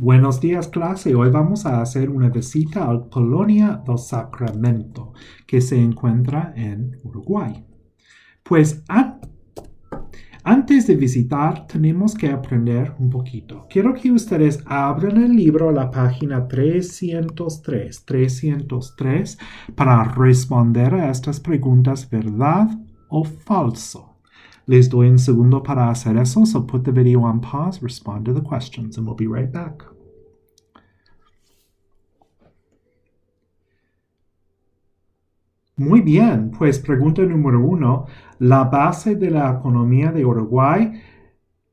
Buenos días, clase. Hoy vamos a hacer una visita al Colonia del Sacramento, que se encuentra en Uruguay. Pues antes de visitar, tenemos que aprender un poquito. Quiero que ustedes abran el libro a la página 303 para responder a estas preguntas, ¿verdad o falso? Les doy un segundo para hacer eso, so put the video on pause, respond to the questions, and we'll be right back. Muy bien, pues pregunta número 1. La base de la economía de Uruguay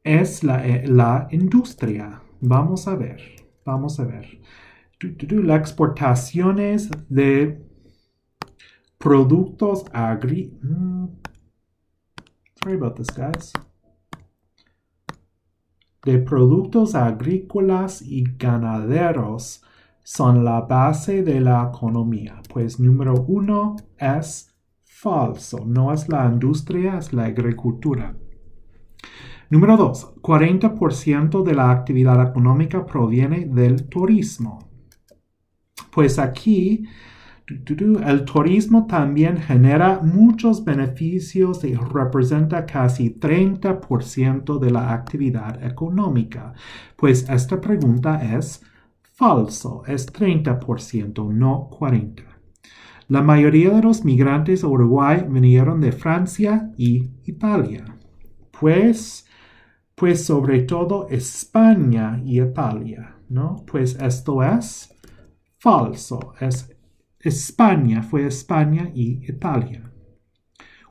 es la industria. Vamos a ver. Las exportaciones de productos Sorry about this, guys. De productos agrícolas y ganaderos son la base de la economía. Pues número 1 es falso. No es la industria, es la agricultura. Número 2. 40% de la actividad económica proviene del turismo. Pues aquí el turismo también genera muchos beneficios y representa casi 30% de la actividad económica. Pues esta pregunta es falso, es 30%, no 40%. La mayoría de los migrantes a Uruguay vinieron de Francia y Italia. Pues sobre todo España y Italia, ¿no? Pues esto es falso, fue España y Italia.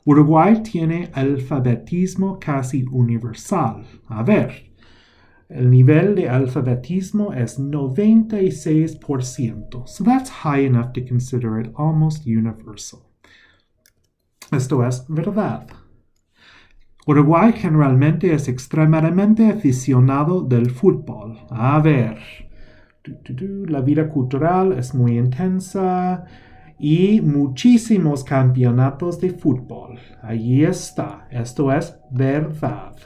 Uruguay tiene alfabetismo casi universal. A ver, el nivel de alfabetismo es 96%. So that's high enough to consider it almost universal. Esto es verdad. Uruguay generalmente es extremadamente aficionado del fútbol. A ver, la vida cultural es muy intensa y muchísimos campeonatos de fútbol. Allí está. Esto es verdad.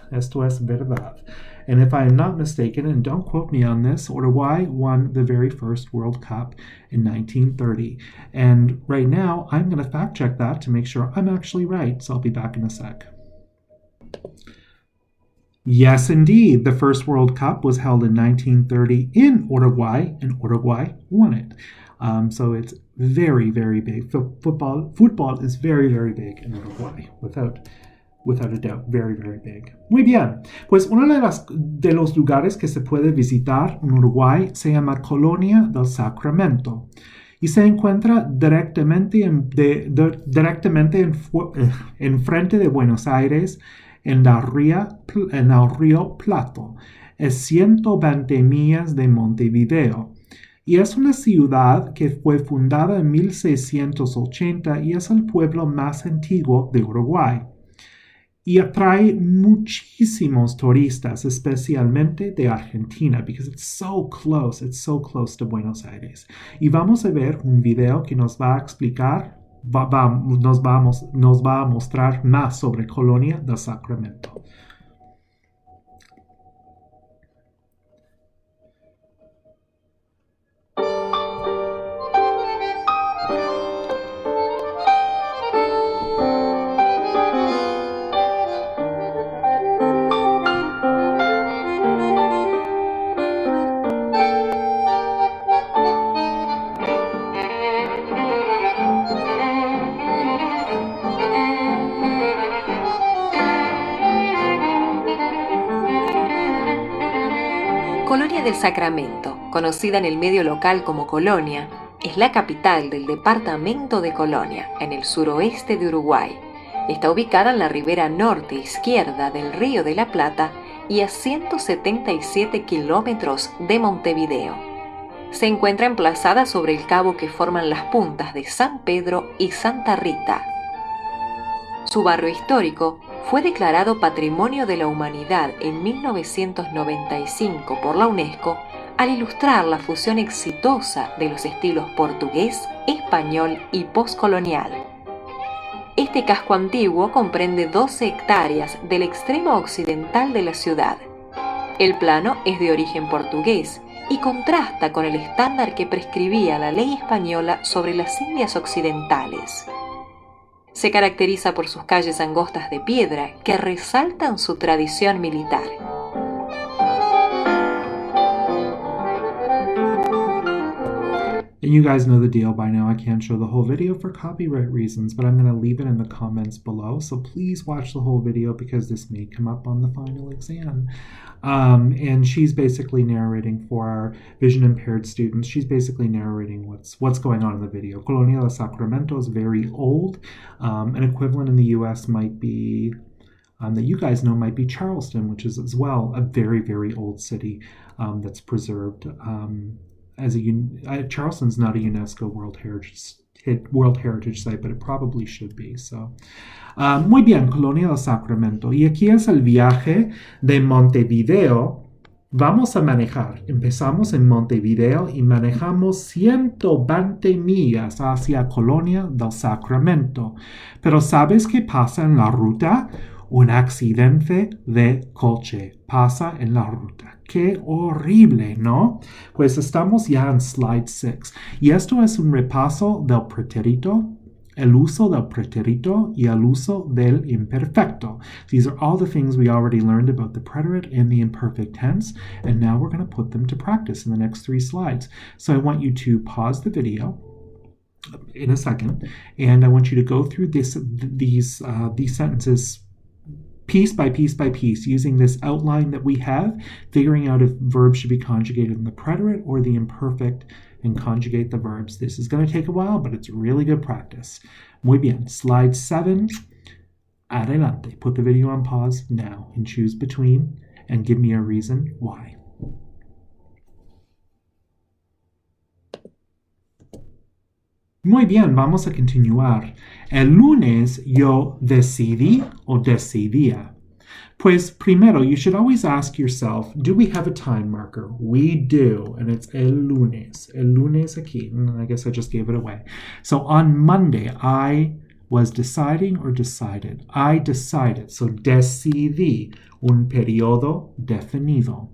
And if I'm not mistaken, and don't quote me on this, Uruguay won the very first World Cup in 1930. And right now, I'm going to fact check that to make sure I'm actually right. So I'll be back in a sec. Yes, indeed. The first World Cup was held in 1930 in Uruguay, and Uruguay won it. So it's very, very big. Football is very, very big in Uruguay, without a doubt, very, very big. Muy bien, pues uno de los lugares que se puede visitar en Uruguay se llama Colonia del Sacramento y se encuentra directamente en frente de Buenos Aires, en el río Plata. Es 120 millas de Montevideo. Y es una ciudad que fue fundada en 1680 y es el pueblo más antiguo de Uruguay. Y atrae muchísimos turistas, especialmente de Argentina, because it's so close to Buenos Aires. Y vamos a ver un video que nos va a explicar, nos va a mostrar más sobre Colonia del Sacramento. Colonia del Sacramento, conocida en el medio local como Colonia, es la capital del departamento de Colonia, en el suroeste de Uruguay. Está ubicada en la ribera norte izquierda del Río de la Plata y a 177 kilómetros de Montevideo. Se encuentra emplazada sobre el cabo que forman las puntas de San Pedro y Santa Rita. Su barrio histórico fue declarado Patrimonio de la Humanidad en 1995 por la UNESCO al ilustrar la fusión exitosa de los estilos portugués, español y postcolonial. Este casco antiguo comprende 12 hectáreas del extremo occidental de la ciudad. El plano es de origen portugués y contrasta con el estándar que prescribía la ley española sobre las Indias Occidentales. Se caracteriza por sus calles angostas de piedra que resaltan su tradición militar. And you guys know the deal by now. I can't show the whole video for copyright reasons, but I'm going to leave it in the comments below. So please watch the whole video because this may come up on the final exam. And she's basically narrating for our vision impaired students. She's basically narrating what's going on in the video. Colonia del Sacramento is very old. An equivalent in the U.S. might be that you guys know might be Charleston, which is as well a very, very old city that's preserved. Charleston's not a UNESCO World Heritage Site, but it probably should be. So, muy bien, Colonia del Sacramento. Y aquí es el viaje de Montevideo. Vamos a manejar. Empezamos en Montevideo y manejamos 120 millas hacia Colonia del Sacramento. Pero ¿sabes qué pasa en la ruta? Un accidente de coche pasa en la ruta. ¡Qué horrible!, ¿no? Pues estamos ya en slide 6. Y esto es un repaso del pretérito, el uso del pretérito y el uso del imperfecto. These are all the things we already learned about the preterite and the imperfect tense, and now we're going to put them to practice in the next 3 slides. So I want you to pause the video in a second, and I want you to go through these sentences piece by piece by piece, using this outline that we have, figuring out if verbs should be conjugated in the preterite or the imperfect, and conjugate the verbs. This is going to take a while, but it's really good practice. Muy bien. Slide 7. Adelante. Put the video on pause now and choose between and give me a reason why. Muy bien, vamos a continuar. El lunes yo decidí o decidía. Pues primero, you should always ask yourself, do we have a time marker? We do, and it's el lunes. El lunes aquí. I guess I just gave it away. So on Monday, I was deciding or decided. I decided. So decidí, un periodo definido.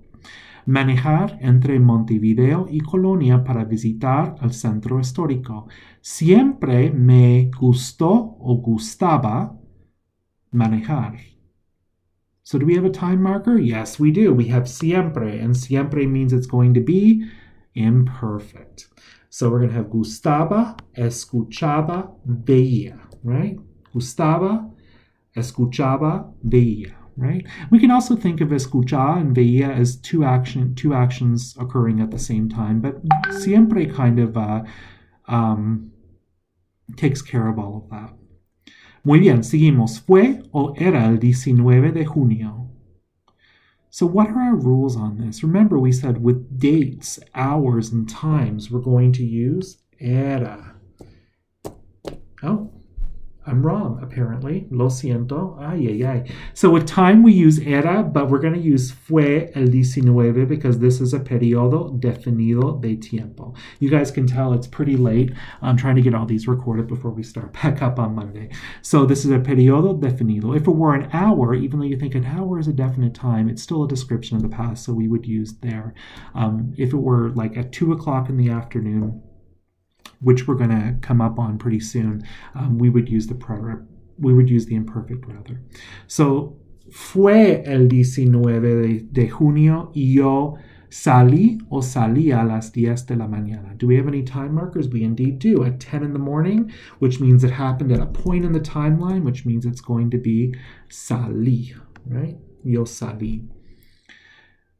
Manejar entre Montevideo y Colonia para visitar el centro histórico. Siempre me gustó o gustaba manejar. So do we have a time marker? Yes, we do. We have siempre, and siempre means it's going to be imperfect. So we're going to have gustaba, escuchaba, veía, right? Gustaba, escuchaba, veía. Right? We can also think of escuchar and veía as two actions occurring at the same time, but siempre kind of takes care of all of that. Muy bien, seguimos. ¿Fue o era el 19 de junio? So what are our rules on this? Remember, we said with dates, hours, and times, we're going to use era. Oh, I'm wrong, apparently. Lo siento. Ay, ay, ay. So with time, we use era, but we're going to use fue el 19 because this is a periodo definido de tiempo. You guys can tell it's pretty late. I'm trying to get all these recorded before we start back up on Monday. So this is a periodo definido. If it were an hour, even though you think an hour is a definite time, it's still a description of the past, so we would use there. If it were like at 2 o'clock in the afternoon, which we're going to come up on pretty soon, we would use the preterite. We would use the imperfect rather. So, fue el 19 de junio y yo salí o salía a las 10 de la mañana. Do we have any time markers? We indeed do. At 10 in the morning, which means it happened at a point in the timeline, which means it's going to be salí, right? Yo salí.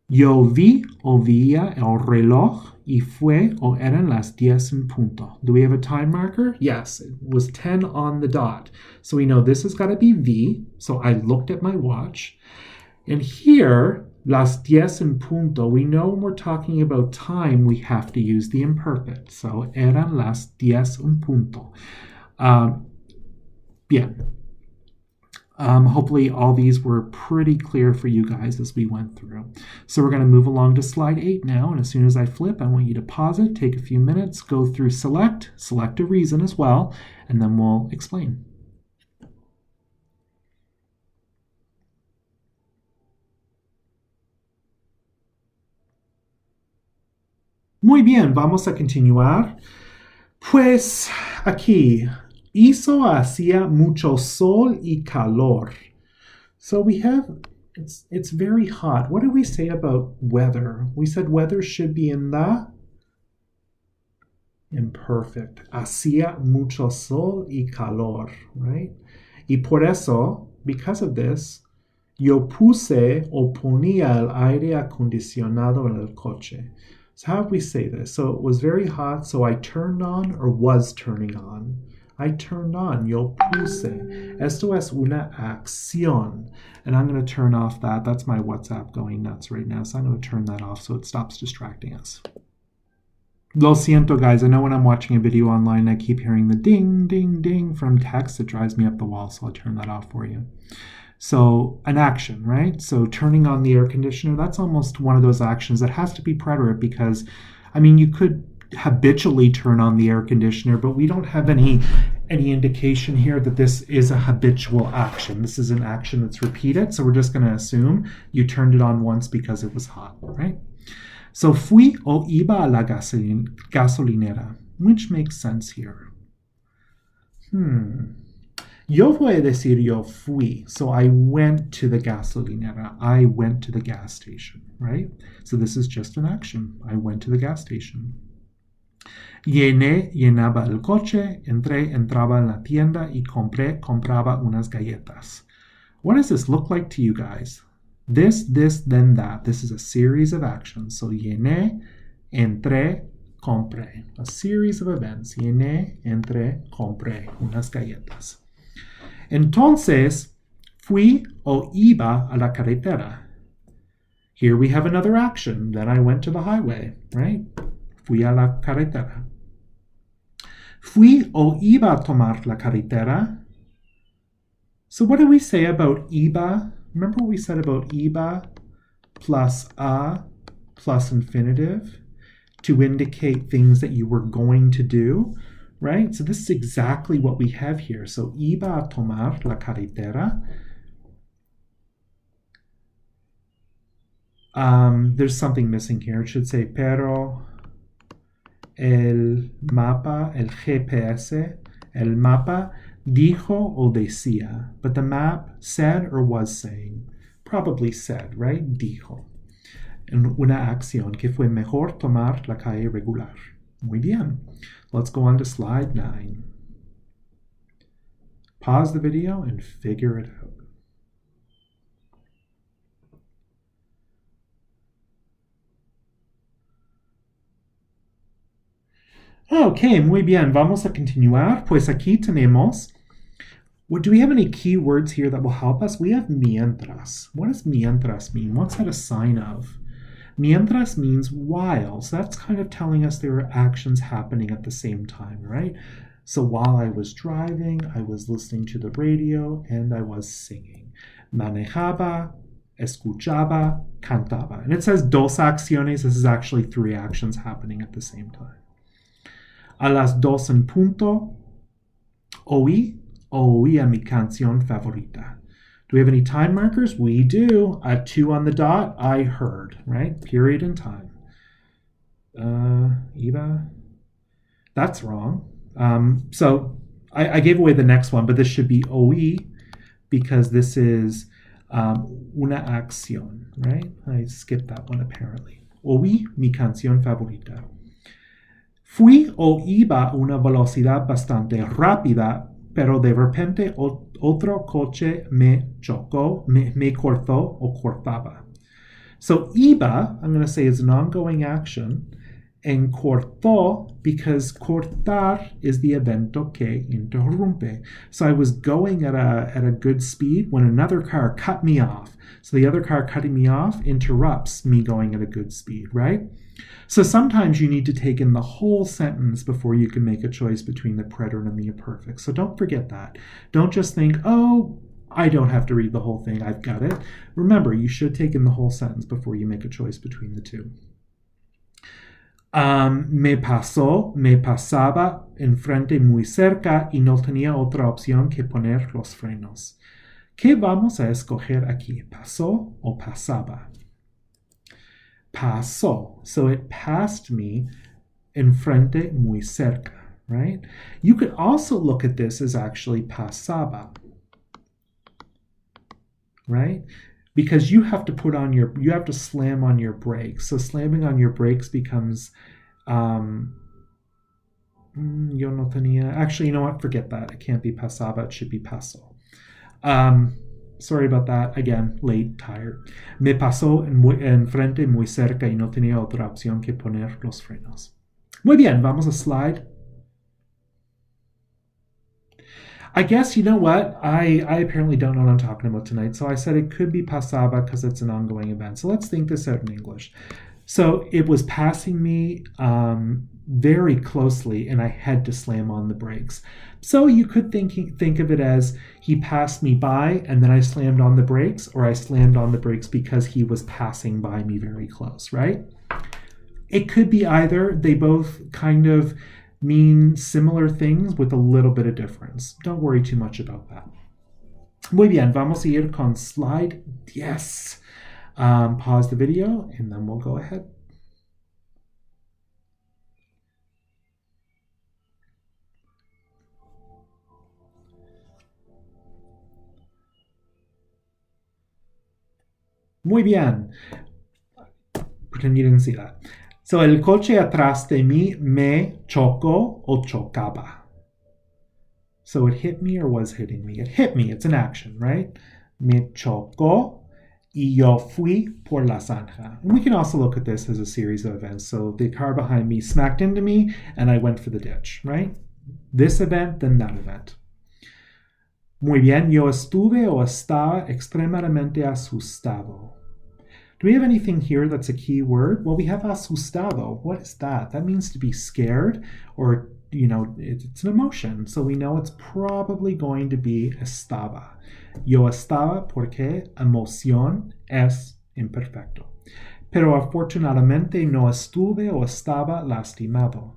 Yo vi o veía el reloj y fue o eran las 10 en punto. Do we have a time marker? Yes, it was 10 on the dot. So we know this has got to be V. So I looked at my watch. And here, las 10 en punto, we know when we're talking about time, we have to use the imperfect. So eran las 10 en punto. Bien. Hopefully all these were pretty clear for you guys as we went through. So we're going to move along to slide 8 now, and as soon as I flip, I want you to pause it, take a few minutes, go through select a reason as well, and then we'll explain. Muy bien, vamos a continuar. Pues aquí, hacía mucho sol y calor. So we have, it's very hot. What did we say about weather? We said weather should be in the imperfect. Hacía mucho sol y calor, right? Y por eso, because of this, yo puse o ponía el aire acondicionado en el coche. So how do we say this? So it was very hot, so I turned on or was turning on. I turned on, yo puse. Esto es una acción. And I'm going to turn off that. That's my WhatsApp going nuts right now. So I'm going to turn that off so it stops distracting us. Lo siento, guys. I know when I'm watching a video online, I keep hearing the ding, ding, ding from text. It drives me up the wall, so I'll turn that off for you. So an action, right? So turning on the air conditioner, that's almost one of those actions that has to be preterite because, I mean, you could habitually turn on the air conditioner, but we don't have any indication here that this is a habitual action. This is an action that's repeated, so we're just going to assume you turned it on once because it was hot, right? So fui o iba a la gasolinera, which makes sense here. Yo voy a decir yo fui. So I went to the gasolinera. I went to the gas station, right? So this is just an action. I went to the gas station. Llenaba el coche. Entraba en la tienda y compraba unas galletas. What does this look like to you guys? This, then that. This is a series of actions. So llené, entré, compré. A series of events. Llené, entré, compré unas galletas. Entonces, fui o iba a la carretera. Here we have another action. Then I went to the highway, right? Fui a la carretera. Fui o iba a tomar la carretera. So what do we say about iba? Remember what we said about iba plus a plus infinitive to indicate things that you were going to do? Right? So this is exactly what we have here. So iba a tomar la carretera. There's something missing here. It should say pero el mapa, el GPS, el mapa dijo o decía. But the map said or was saying. Probably said, right? Dijo. En una acción que fue mejor tomar la calle regular. Muy bien. Let's go on to slide 9. Pause the video and figure it out. Okay, muy bien. Vamos a continuar. Pues aquí tenemos, do we have any keywords here that will help us? We have mientras. What does mientras mean? What's that a sign of? Mientras means while. So that's kind of telling us there are actions happening at the same time, right? So while I was driving, I was listening to the radio and I was singing. Manejaba, escuchaba, cantaba. And it says dos acciones. This is actually 3 actions happening at the same time. A las 2 en punto, oía mi canción favorita. Do we have any time markers? We do. At 2 on the dot, I heard, right? Period in time. Iba. That's wrong. So I gave away the next one, but this should be oí because this is una acción, right? I skipped that one apparently. Oí mi canción favorita. Fui o iba a una velocidad bastante rápida, pero de repente otro coche me chocó, me cortó o cortaba. So iba, I'm going to say, is an ongoing action, and cortó because cortar is the evento que interrumpe. So I was going at a good speed when another car cut me off. So the other car cutting me off interrupts me going at a good speed, right? So sometimes you need to take in the whole sentence before you can make a choice between the preterite and the imperfect. So don't forget that. Don't just think, oh, I don't have to read the whole thing. I've got it. Remember, you should take in the whole sentence before you make a choice between the two. Me pasaba enfrente muy cerca y no tenía otra opción que poner los frenos. ¿Qué vamos a escoger aquí? ¿Pasó o pasaba? pasó. So it passed me enfrente muy cerca, right? You could also look at this as actually pasaba, right? Because you have to slam on your brakes. So slamming on your brakes becomes, yo no tenía, actually, you know what? Forget that. It can't be pasaba. It should be pasó. Sorry about that. Again, late, tired. Me pasó en frente muy cerca y no tenía otra opción que poner los frenos. Muy bien, vamos a slide. I guess, you know what? I apparently don't know what I'm talking about tonight. So I said it could be pasaba because it's an ongoing event. So let's think this out in English. So it was passing me very closely and I had to slam on the brakes. So you could think of it as he passed me by and then I slammed on the brakes, or I slammed on the brakes because he was passing by me very close, right? It could be either. They both kind of mean similar things with a little bit of difference. Don't worry too much about that. Muy bien, vamos a ir con slide 10. Pause the video and then we'll go ahead. Muy bien. Pretend you didn't see that. So el coche atrás de mí me chocó o chocaba. So it hit me or was hitting me. It hit me. It's an action, right? Me chocó y yo fui por la zanja. And we can also look at this as a series of events. So the car behind me smacked into me and I went for the ditch, right? This event, then that event. Muy bien. Yo estuve o estaba extremadamente asustado. Do we have anything here that's a key word? Well, we have asustado. What is that? That means to be scared, or, you know, it's an emotion. So we know it's probably going to be estaba. Yo estaba porque emoción es imperfecto. Pero afortunadamente no estuve o estaba lastimado.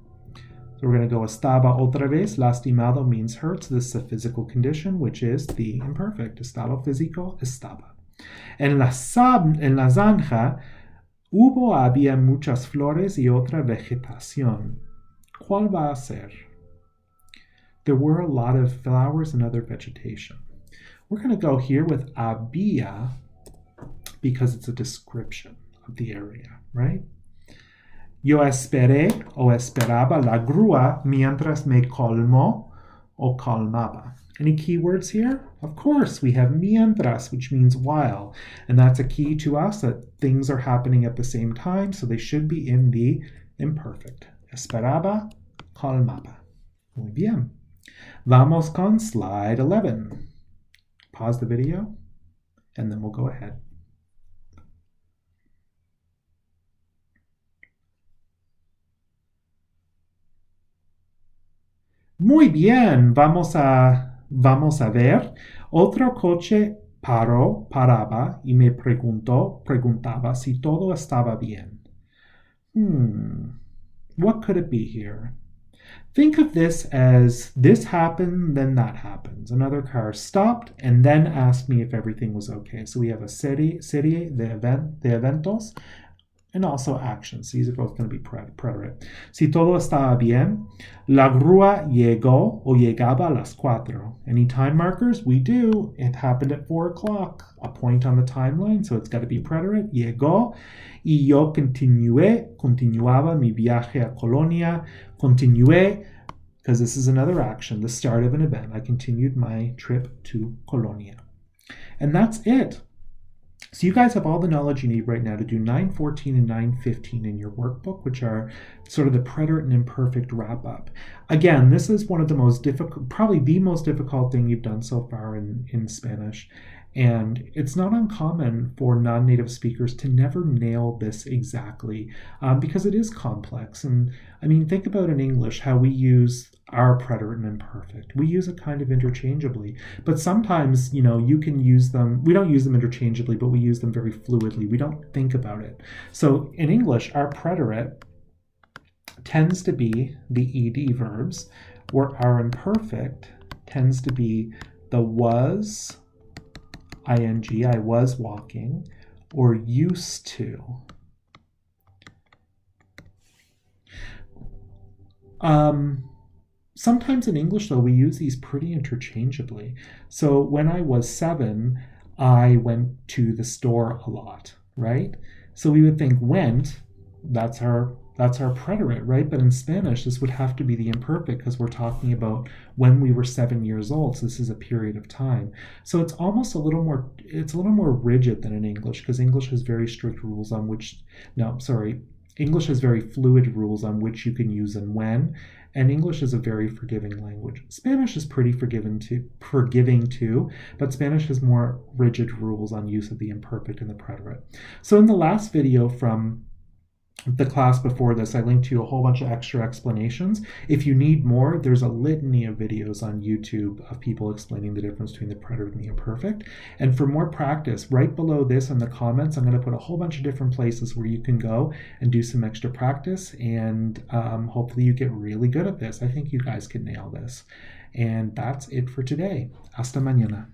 So we're going to go estaba otra vez. Lastimado means hurt. So this is a physical condition, which is the imperfect. Estado físico, estaba. En la zanja había muchas flores y otra vegetación. ¿Cuál va a ser? There were a lot of flowers and other vegetation. We're going to go here with había because it's a description of the area, right? Yo esperé o esperaba la grúa mientras me colmó o calmaba. Any keywords here? Of course, we have mientras, which means while. And that's a key to us that things are happening at the same time, so they should be in the imperfect. Esperaba, calmaba. Muy bien. Vamos con slide 11. Pause the video, and then we'll go ahead. Muy bien, vamos a ver. Otro coche paraba y me preguntaba si todo estaba bien. What could it be here? Think of this as this happened, then that happens. Another car stopped and then asked me if everything was okay. So we have a serie, the eventos, and also actions. These are both going to be preterite. Si todo estaba bien, la grúa llegó o llegaba a las 4. Any time markers? We do. It happened at 4 o'clock. A point on the timeline, so it's got to be preterite. Llegó y yo continuaba mi viaje a Colonia. Continué, because this is another action, the start of an event. I continued my trip to Colonia. And that's it. So you guys have all the knowledge you need right now to do 9:14 and 9:15 in your workbook, which are sort of the preterite and imperfect wrap-up. Again, this is one of the most difficult, probably the most difficult thing you've done so far in Spanish. And it's not uncommon for non-native speakers to never nail this exactly because it is complex. And I mean, think about in English how we use our preterite and imperfect. We use it kind of interchangeably, but sometimes, you know, you can use them. We don't use them interchangeably, but we use them very fluidly. We don't think about it. So in English, our preterite tends to be the ed verbs, where our imperfect tends to be the was, ing, I was walking, or used to. Sometimes in English, though, we use these pretty interchangeably. So when I was 7, I went to the store a lot, right? So we would think went, that's our preterite, right? But in Spanish, this would have to be the imperfect because we're talking about when we were 7 years old. So this is a period of time. So it's almost a little more rigid than in English because English has very strict rules on which, no, sorry, English has very fluid rules on which you can use and when, and English is a very forgiving language. Spanish is pretty forgiving too, but Spanish has more rigid rules on use of the imperfect and the preterite. So in the last video from the class before this, I linked to you a whole bunch of extra explanations. If you need more, there's a litany of videos on YouTube of people explaining the difference between the preterite and the imperfect. And for more practice, right below this in the comments, I'm going to put a whole bunch of different places where you can go and do some extra practice, and hopefully you get really good at this. I think you guys can nail this. And that's it for today. Hasta mañana.